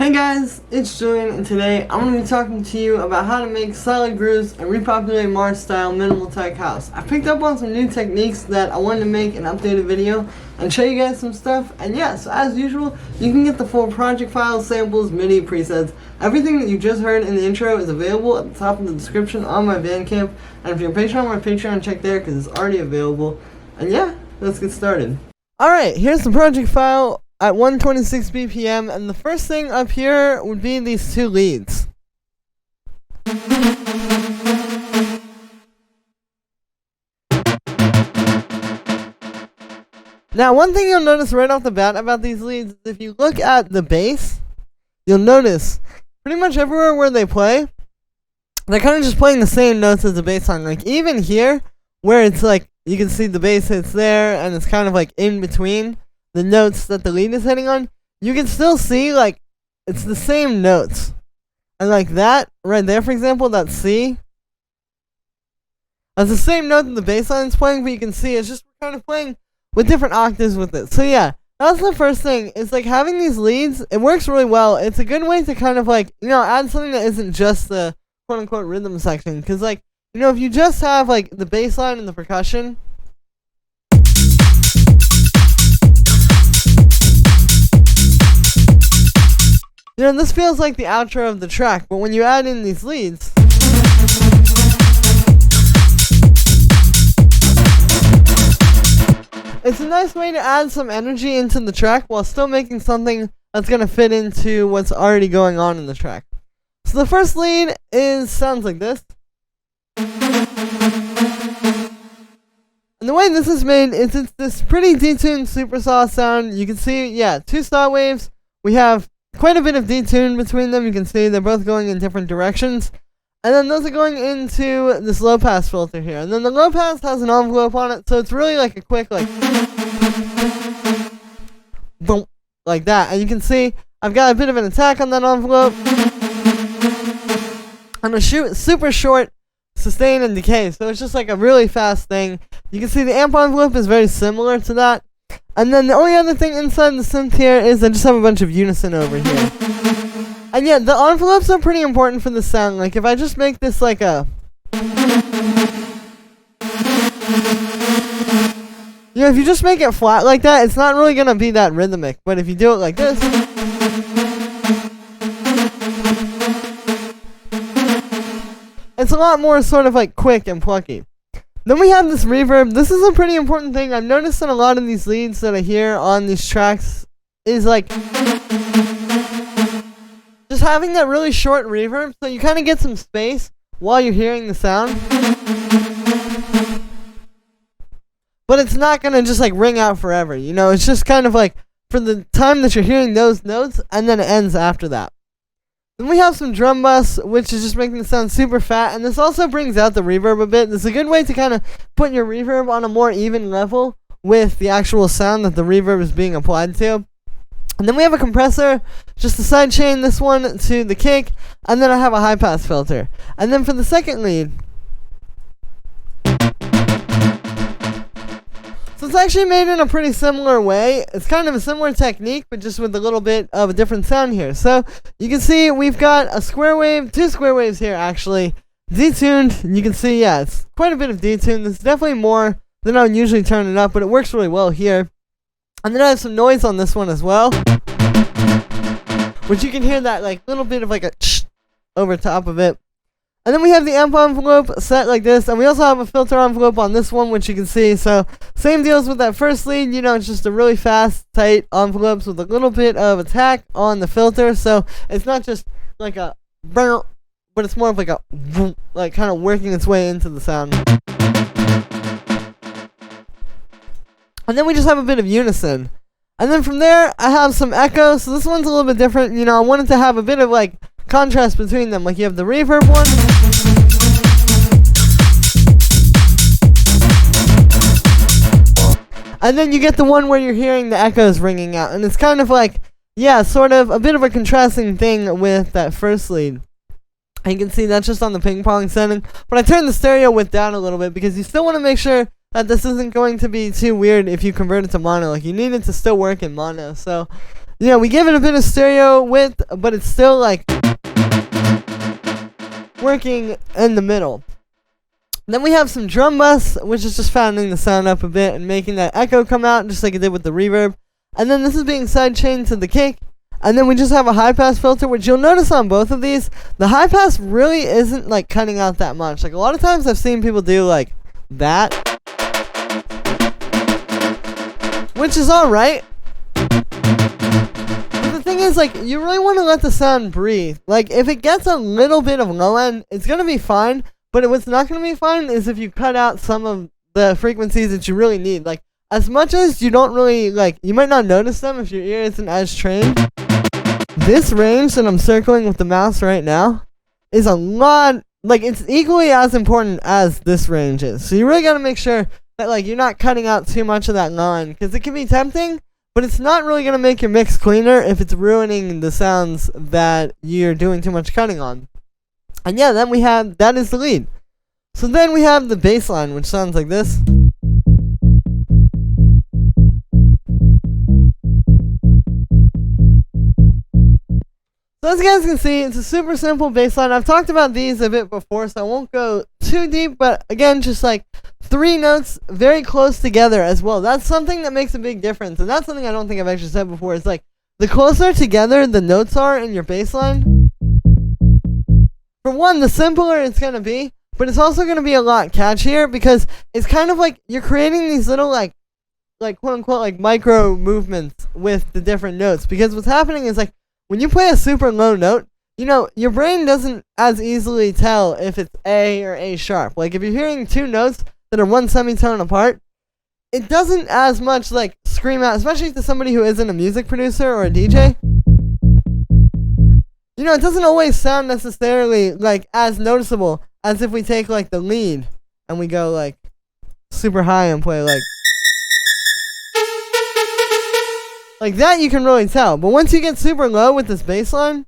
Hey guys, it's Julian, and today I'm going to be talking to you about how to make solid grooves and Repopulate Mars style minimal tech house. I picked up on some new techniques that I wanted to make an updated video and show you guys some stuff. And yeah, so as usual, you can get the full project files, samples, MIDI presets. Everything that you just heard in the intro is available at the top of the description on my Bandcamp. And if you're a patron on my Patreon, check there because it's already available. And yeah, let's get started. Alright, here's the project file at 126 BPM, and the first thing up here would be these two leads. Now, one thing you'll notice right off the bat about these leads is if you look at the bass, you'll notice pretty much everywhere where they play, they're kind of just playing the same notes as the bass line. Like even here, where it's like, you can see the bass hits there, and it's kind of like in between the notes that the lead is hitting on, you can still see like it's the same notes. And like that right there, for example, that C, that's the same note that the bass line is playing, but you can see it's just kind of playing with different octaves with it. So yeah, that's the first thing. It's like having these leads, it works really well. It's a good way to kind of like, add something that isn't just the quote unquote rhythm section. Cause like, if you just have like the bass line and the percussion, this feels like the outro of the track, but when you add in these leads, it's a nice way to add some energy into the track while still making something that's going to fit into what's already going on in the track. So the first lead sounds like this. And the way this is made is it's this pretty detuned supersaw sound. You can see, two saw waves. We have quite a bit of detune between them. You can see they're both going in different directions. And then those are going into this low pass filter here. And then the low pass has an envelope on it, so it's really like a quick like boom, like that. And you can see I've got a bit of an attack on that envelope. And a super short sustain and decay. So it's just like a really fast thing. You can see the amp envelope is very similar to that. And then the only other thing inside the synth here is I just have a bunch of unison over here. And yeah, the envelopes are pretty important for the sound. Like if I just make this like a, if you just make it flat like that, it's not really gonna be that rhythmic. But if you do it like this, it's a lot more sort of like quick and plucky. Then we have this reverb. This is a pretty important thing. I've noticed that a lot of these leads that I hear on these tracks is like just having that really short reverb, so you kind of get some space while you're hearing the sound. But it's not going to just like ring out forever, it's just kind of like for the time that you're hearing those notes, and then it ends after that. Then we have some drum bus, which is just making it sound super fat, and this also brings out the reverb a bit. This is a good way to kind of put your reverb on a more even level with the actual sound that the reverb is being applied to. And then we have a compressor, just to sidechain this one to the kick, and then I have a high pass filter. And then for the second lead, so it's actually made in a pretty similar way. It's kind of a similar technique, but just with a little bit of a different sound here. So you can see we've got a square wave, two square waves here actually, detuned. And you can see, it's quite a bit of detune. This is definitely more than I would usually turn it up, but it works really well here. And then I have some noise on this one as well, which you can hear that like little bit of like a over top of it. And then we have the amp envelope set like this, and we also have a filter envelope on this one, which you can see. So same deals with that first lead, it's just a really fast, tight envelopes with a little bit of attack on the filter. So it's not just like a but it's more of like a like kind of working its way into the sound. And then we just have a bit of unison. And then from there, I have some echo. So this one's a little bit different. I wanted to have a bit of like contrast between them. Like you have the reverb one, and then you get the one where you're hearing the echoes ringing out. And it's kind of like, sort of a bit of a contrasting thing with that first lead. And you can see that's just on the ping pong setting. But I turned the stereo width down a little bit because you still want to make sure that this isn't going to be too weird if you convert it to mono. Like you need it to still work in mono. So you know, we give it a bit of stereo width, but it's still like working in the middle. Then we have some drum bus, which is just fattening the sound up a bit and making that echo come out just like it did with the reverb. And then this is being sidechained to the kick. And then we just have a high pass filter, which you'll notice on both of these, the high pass really isn't like cutting out that much. Like a lot of times I've seen people do like that, which is alright. But the thing is, like, you really want to let the sound breathe. Like if it gets a little bit of low end, it's going to be fine. But what's not going to be fine is if you cut out some of the frequencies that you really need. Like, as much as you don't really, like, you might not notice them if your ear isn't as trained. This range that I'm circling with the mouse right now is a lot, like, it's equally as important as this range is. So you really got to make sure that, like, you're not cutting out too much of that line. Because it can be tempting, but it's not really going to make your mix cleaner if it's ruining the sounds that you're doing too much cutting on. And yeah, then we have, that is the lead. So then we have the bass line, which sounds like this. So as you guys can see, it's a super simple bass line. I've talked about these a bit before, so I won't go too deep, but again, just like 3 notes very close together as well. That's something that makes a big difference, and that's something I don't think I've actually said before. It's like, the closer together the notes are in your bass line, for one, the simpler it's going to be, but it's also going to be a lot catchier because it's kind of like you're creating these little like quote unquote like micro movements with the different notes. Because what's happening is like when you play a super low note, you know, your brain doesn't as easily tell if it's A or A sharp. Like if you're hearing 2 notes that are 1 semitone apart, it doesn't as much like scream out, especially to somebody who isn't a music producer or a DJ. You know, it doesn't always sound necessarily, like, as noticeable as if we take, like, the lead and we go, like, super high and play, like that you can really tell. But once you get super low with this bass line,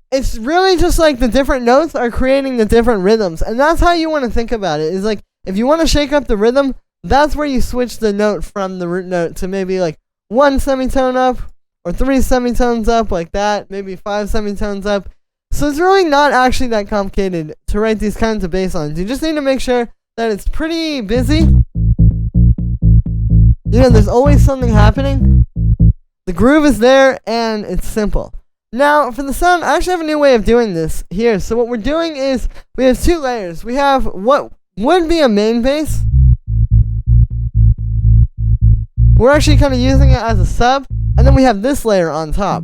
it's really just, like, the different notes are creating the different rhythms. And that's how you want to think about it. Is like, if you want to shake up the rhythm, that's where you switch the note from the root note to maybe, like, 1 semitone up, or 3 semitones up like that, maybe 5 semitones up. So it's really not actually that complicated to write these kinds of bass lines. You just need to make sure that it's pretty busy. You know, there's always something happening. The groove is there, and it's simple. Now, for the sound, I actually have a new way of doing this here. So what we're doing is, we have 2 layers. We have what would be a main bass. We're actually kind of using it as a sub. And then we have this layer on top,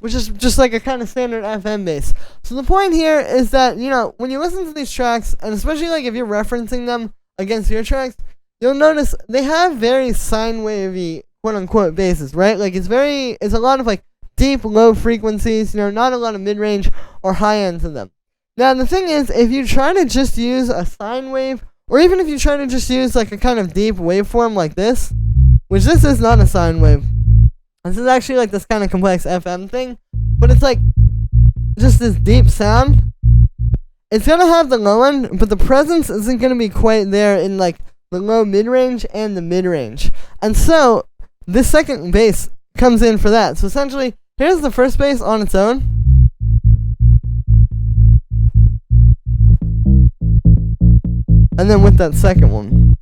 which is just like a kind of standard FM bass. So the point here is that, you know, when you listen to these tracks, and especially like if you're referencing them against your tracks, you'll notice they have very sine wavy quote unquote basses, right? Like it's a lot of like deep low frequencies, you know, not a lot of mid-range or high end to them. Now the thing is, if you try to just use a sine wave, or even if you try to just use like a kind of deep waveform like this, which this is not a sine wave. This is actually like this kind of complex FM thing, but it's like just this deep sound. It's gonna have the low end, but the presence isn't gonna be quite there in like the low mid-range and the mid-range. And so this second bass comes in for that. So essentially, here's the first bass on its own. And then with that second one.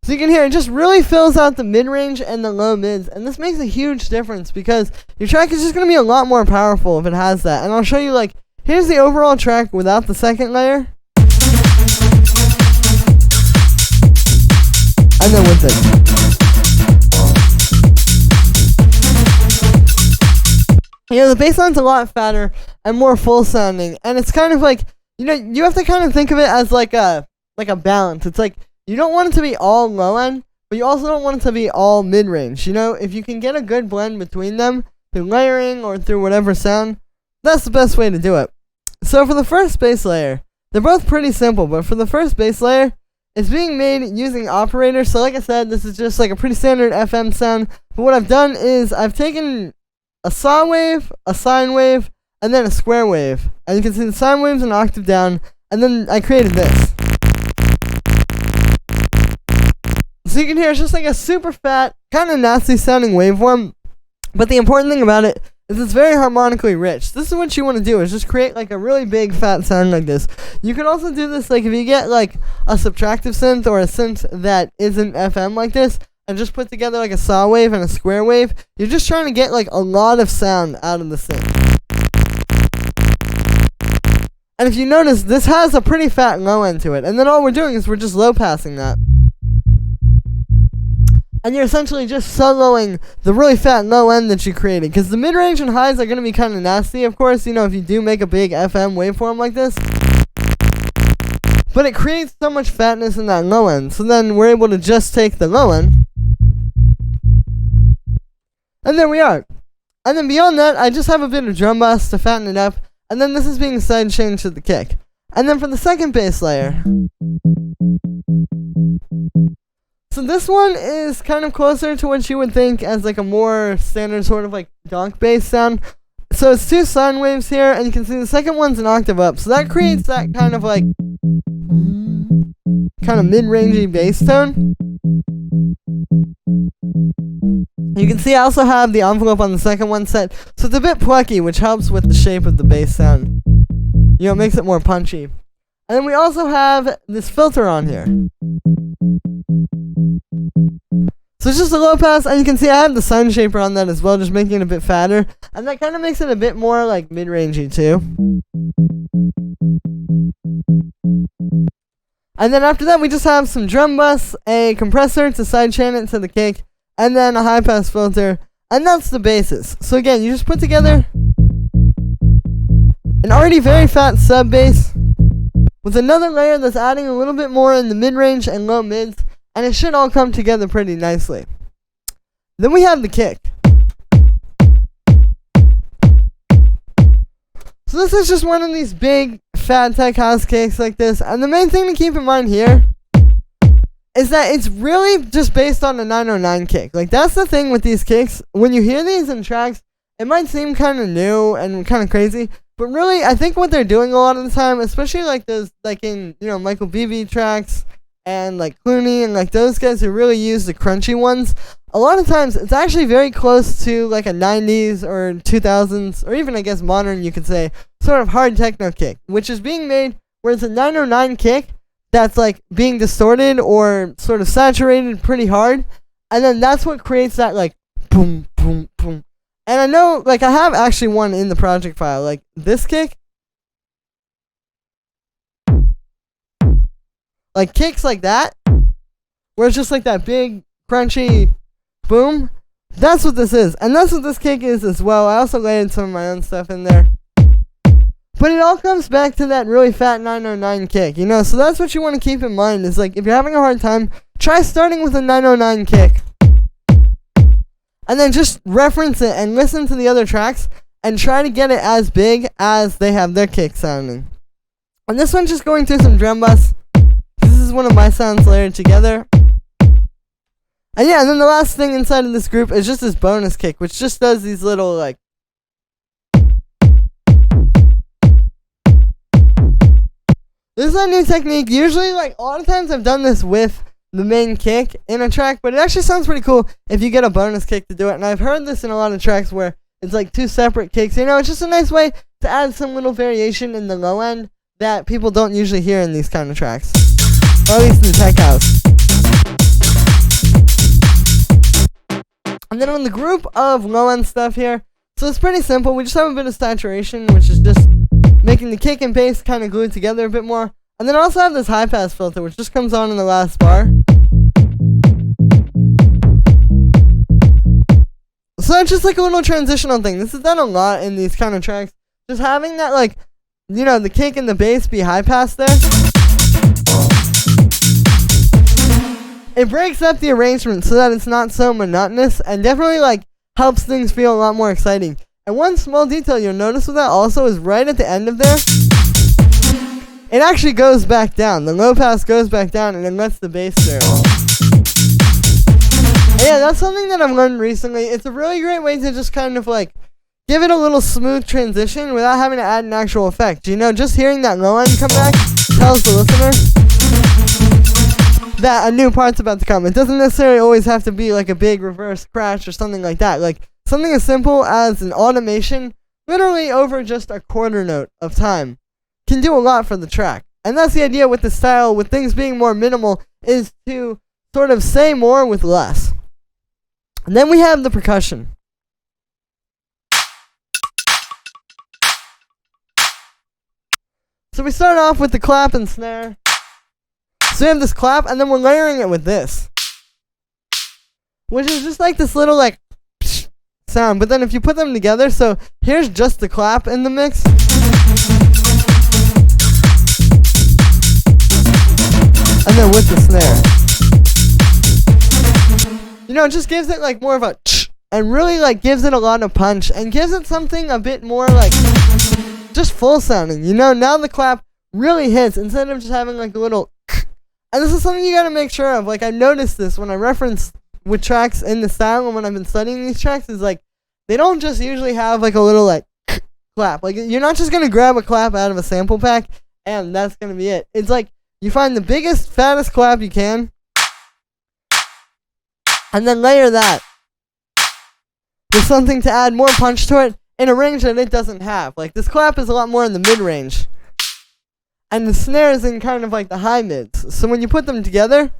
So you can hear it just really fills out the mid-range and the low mids. And this makes a huge difference because your track is just going to be a lot more powerful if it has that. And I'll show you, like, here's the overall track without the second layer. And then with it. You know, the bass line's a lot fatter and more full sounding. And it's kind of like, you know, you have to kind of think of it as like a balance. It's like, you don't want it to be all low end, but you also don't want it to be all mid-range. You know, if you can get a good blend between them through layering or through whatever sound, that's the best way to do it. So for the first bass layer, they're both pretty simple, but for the first bass layer, it's being made using operators. So like I said, this is just like a pretty standard FM sound. But what I've done is I've taken a saw wave, a sine wave, and then a square wave. And you can see the sine wave's an octave down, and then I created this. So you can hear it's just like a super fat, kind of nasty sounding waveform. But the important thing about it is it's very harmonically rich. This is what you want to do, is just create like a really big fat sound like this. You can also do this like if you get like a subtractive synth or a synth that isn't FM like this, and just put together like a saw wave and a square wave. You're just trying to get like a lot of sound out of the synth. And if you notice, this has a pretty fat low end to it, and then all we're doing is we're just low passing that. And you're essentially just soloing the really fat low end that you created. Because the mid-range and highs are going to be kind of nasty, of course, you know, if you do make a big FM waveform like this. But it creates so much fatness in that low end. So then we're able to just take the low end. And there we are. And then beyond that, I just have a bit of drum bass to fatten it up. And then this is being sidechained to the kick. And then for the second bass layer. So this one is kind of closer to what you would think as like a more standard sort of like donk bass sound. So it's two sine waves here, and you can see the second one's an octave up. So that creates that kind of like kind of mid-rangey bass tone. You can see I also have the envelope on the second one set, so it's a bit plucky, which helps with the shape of the bass sound. You know, it makes it more punchy. And then we also have this filter on here. So it's just a low pass, and you can see I have the sun shaper on that as well, just making it a bit fatter. And that kind of makes it a bit more like mid-rangey too. And then after that we just have some drum bus, a compressor to sidechain it to the kick, and then a high pass filter, and that's the basis. So again, you just put together an already very fat sub bass with another layer that's adding a little bit more in the mid-range and low mids, and it should all come together pretty nicely. Then we have the kick. So this is just one of these big fat tech house kicks like this, and the main thing to keep in mind here is that it's really just based on the 909 kick. Like, that's the thing with these kicks. When you hear these in tracks, it might seem kind of new and kind of crazy, but really, I think what they're doing a lot of the time, especially like those, like in, you know, Michael Beebe tracks, and like Cloonee, and like those guys who really use the crunchy ones, a lot of times it's actually very close to like a 90s or 2000s, or even I guess modern, you could say, sort of hard techno kick, which is being made where it's a 909 kick that's like being distorted or sort of saturated pretty hard, and then that's what creates that like boom, boom, boom. And I know, like, I have actually one in the project file, like this kick. Like kicks like that, where it's just like that big, crunchy boom. That's what this is. And that's what this kick is as well. I also layered some of my own stuff in there. But it all comes back to that really fat 909 kick, you know? So that's what you want to keep in mind, is like, if you're having a hard time, try starting with a 909 kick. And then just reference it and listen to the other tracks and try to get it as big as they have their kick sounding. And this one's just going through some drum bus. This is one of my sounds layered together. And yeah, and then the last thing inside of this group is just this bonus kick, which just does these little, like, this is a new technique. Usually, like, a lot of times I've done this with the main kick in a track, but it actually sounds pretty cool if you get a bonus kick to do it. And I've heard this in a lot of tracks where it's like two separate kicks. You know, it's just a nice way to add some little variation in the low end that people don't usually hear in these kind of tracks. Or at least in the tech house. And then on the group of low end stuff here, so it's pretty simple. We just have a bit of saturation, which is just making the kick and bass kind of glued together a bit more. And then I also have this high pass filter, which just comes on in the last bar. So it's just like a little transitional thing. This is done a lot in these kind of tracks. Just having that, like, you know, the kick and the bass be high pass there. It breaks up the arrangement so that it's not so monotonous, and definitely, like, helps things feel a lot more exciting. And one small detail you'll notice with that also is right at the end of there, it actually goes back down. The low pass goes back down and it lets the bass through. And yeah, that's something that I've learned recently. It's a really great way to just kind of like give it a little smooth transition without having to add an actual effect. You know, just hearing that low end come back tells the listener that a new part's about to come. It doesn't necessarily always have to be like a big reverse crash or something like that. Like something as simple as an automation, literally over just a quarter note of time, can do a lot for the track. And that's the idea with the style, with things being more minimal, is to sort of say more with less. And then we have the percussion. So we start off with the clap and snare. So we have this clap, and then we're layering it with this, which is just like this little like sound. But then if you put them together, so here's just the clap in the mix, and then with the snare, you know, it just gives it like more of a and really like gives it a lot of punch and gives it something a bit more like just full sounding. You know, now the clap really hits instead of just having like a little. And this is something you gotta make sure of. Like, I noticed this when I reference with tracks in the style and when I've been studying these tracks, is like, they don't just usually have like a little like clap. Like, you're not just gonna grab a clap out of a sample pack and that's gonna be it. It's like, you find the biggest, fattest clap you can, and then layer that with something to add more punch to it in a range that it doesn't have. Like, this clap is a lot more in the mid-range, and the snare is in kind of like the high mids. So when you put them together,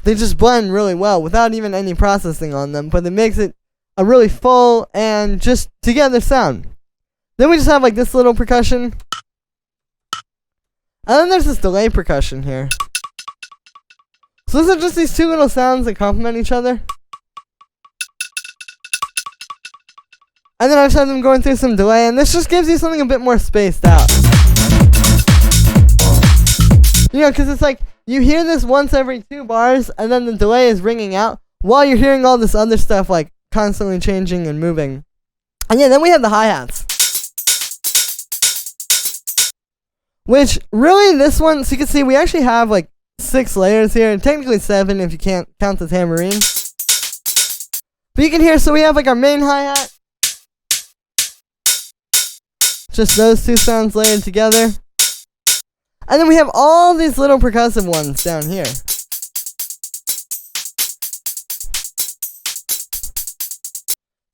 they just blend really well without even any processing on them. But it makes it a really full and just together sound. Then we just have like this little percussion. And then there's this delay percussion here. So those are just these two little sounds that complement each other. And then I just have them going through some delay, and this just gives you something a bit more spaced out. You know, because it's like, you hear this once every 2 bars, and then the delay is ringing out, while you're hearing all this other stuff, like, constantly changing and moving. And yeah, then we have the hi-hats. Which, really, this one, so you can see, we actually have, like, 6 layers here, and technically 7 if you can't count the tambourine. But you can hear, so we have, like, our main hi-hat. Just those 2 sounds layered together. And then we have all these little percussive ones down here.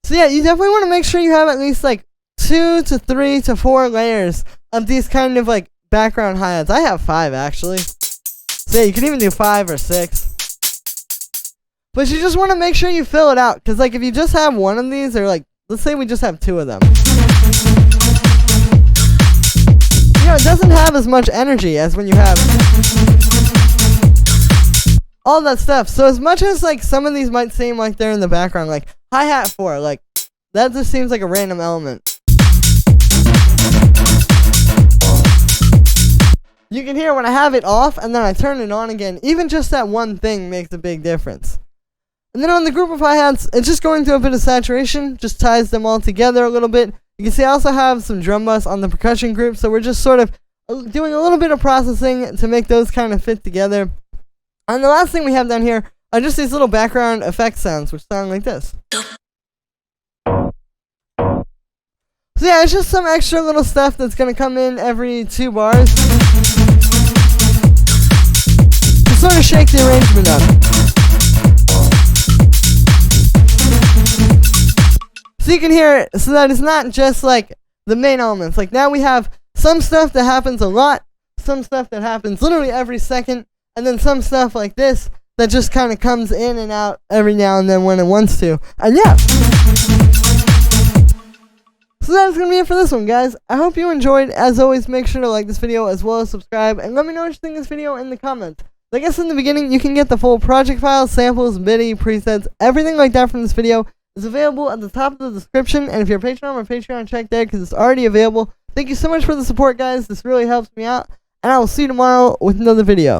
So yeah, you definitely want to make sure you have at least like 2 to 3 to 4 layers of these kind of like background hi-hats. I have 5 actually. So yeah, you can even do 5 or 6. But you just want to make sure you fill it out. Because like if you just have one of these, or like, let's say we just have 2 of them. You know, it doesn't have as much energy as when you have all that stuff. So as much as like some of these might seem like they're in the background, like hi-hat 4, like that just seems like a random element. You can hear when I have it off and then I turn it on again, even just that one thing makes a big difference. And then on the group of hi-hats, it's just going through a bit of saturation, just ties them all together a little bit. You can see I also have some drum bus on the percussion group, so we're just sort of doing a little bit of processing to make those kind of fit together. And the last thing we have down here are just these little background effect sounds, which sound like this. So yeah, it's just some extra little stuff that's going to come in every 2 bars to sort of shake the arrangement up. So you can hear it, so that it's not just like the main elements. Like now we have some stuff that happens a lot, some stuff that happens literally every second, and then some stuff like this that just kind of comes in and out every now and then when it wants to. And yeah. So that's going to be it for this one, guys. I hope you enjoyed. As always, make sure to like this video as well as subscribe, and let me know what you think of this video in the comments. Like I said in the beginning, you can get the full project files, samples, MIDI, presets, everything like that from this video. Is available at the top of the description, and if you're a Patreon or Patreon, check there because it's already available. Thank you so much for the support, guys. This really helps me out, and I will see you tomorrow with another video.